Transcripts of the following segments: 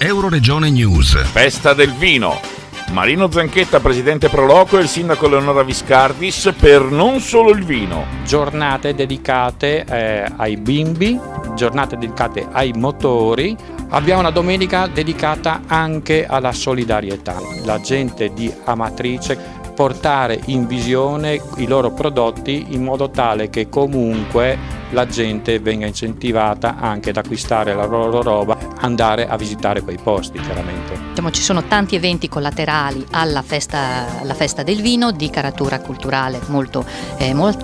Euroregione News. Festa del vino. Marino Zanchetta, presidente Proloco, e il sindaco Eleonora Viscardis per non solo il vino. Giornate dedicate ai bimbi, giornate dedicate ai motori. Abbiamo una domenica dedicata anche alla solidarietà. La gente di Amatrice portare in visione i loro prodotti in modo tale che comunque la gente venga incentivata anche ad acquistare la loro roba, andare a visitare quei posti chiaramente. Ci sono tanti eventi collaterali alla festa del vino di caratura culturale molto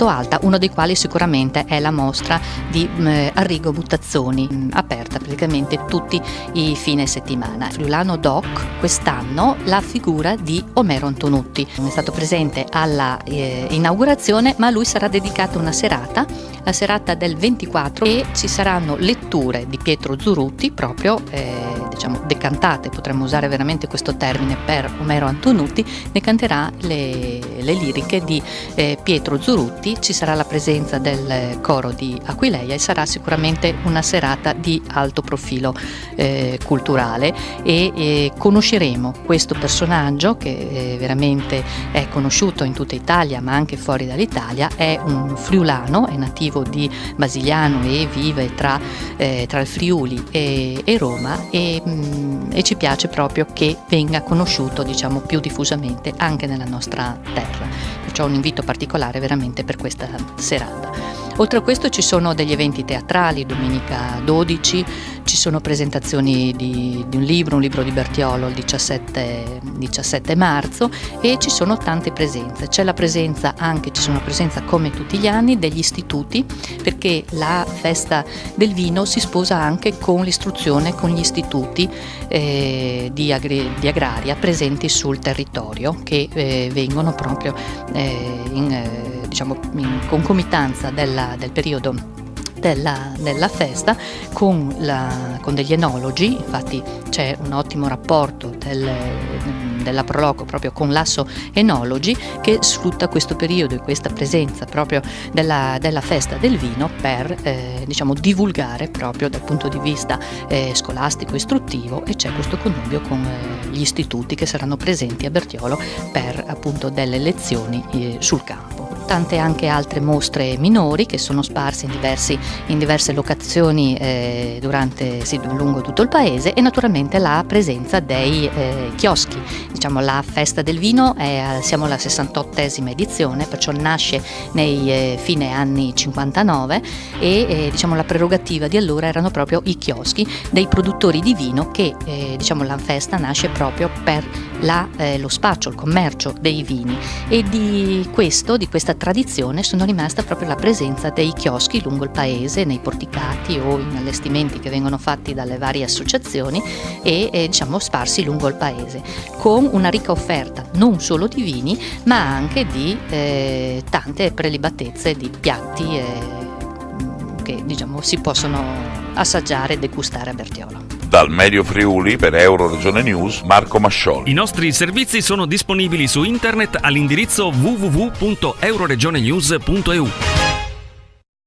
alta, uno dei quali sicuramente è la mostra di Arrigo Buttazzoni, aperta praticamente tutti i fine settimana. Friulano Doc quest'anno la figura di Omero Antonutti, è stato presente alla inaugurazione, ma a lui sarà dedicata una serata, la serata del 24, e ci saranno letture di Pietro Zurutti proprio decantate, potremmo usare veramente questo termine per Omero Antonutti, ne canterà le liriche di Pietro Zurutti, ci sarà la presenza del coro di Aquileia e sarà sicuramente una serata di alto profilo culturale e conosceremo questo personaggio che veramente è conosciuto in tutta Italia ma anche fuori dall'Italia. È un friulano, è nativo di Basigliano e vive tra il Friuli e Roma e ci piace proprio che venga conosciuto più diffusamente anche nella nostra terra, perciò un invito particolare veramente per questa serata. Oltre a questo ci sono degli eventi teatrali, domenica 12 ci sono presentazioni di un libro di Bertiolo il 17 marzo e ci sono tante presenze. Ci sono una presenza come tutti gli anni degli istituti, perché la festa del vino si sposa anche con l'istruzione, con gli istituti di agraria presenti sul territorio che vengono proprio in concomitanza del periodo della festa con degli enologi. Infatti c'è un ottimo rapporto della Proloco proprio con l'Asso Enologi, che sfrutta questo periodo e questa presenza proprio della festa del vino per divulgare proprio dal punto di vista scolastico istruttivo, e c'è questo connubio con gli istituti che saranno presenti a Bertiolo per appunto delle lezioni sul campo. Tante anche altre mostre minori che sono sparse in diverse locazioni lungo tutto il paese, e naturalmente la presenza dei chioschi. La festa del vino siamo alla 68esima edizione, perciò nasce nei fine anni 59 e la prerogativa di allora erano proprio i chioschi dei produttori di vino che la festa nasce proprio per lo spaccio, il commercio dei vini, e di questa tradizione sono rimasta proprio la presenza dei chioschi lungo il paese, nei porticati o in allestimenti che vengono fatti dalle varie associazioni e sparsi lungo il paese, con una ricca offerta non solo di vini ma anche di tante prelibatezze di piatti che si possono assaggiare e degustare a Bertiolo. Dal Medio Friuli per Euroregione News, Marco Mascioli. I nostri servizi sono disponibili su internet all'indirizzo www.euroregionenews.eu.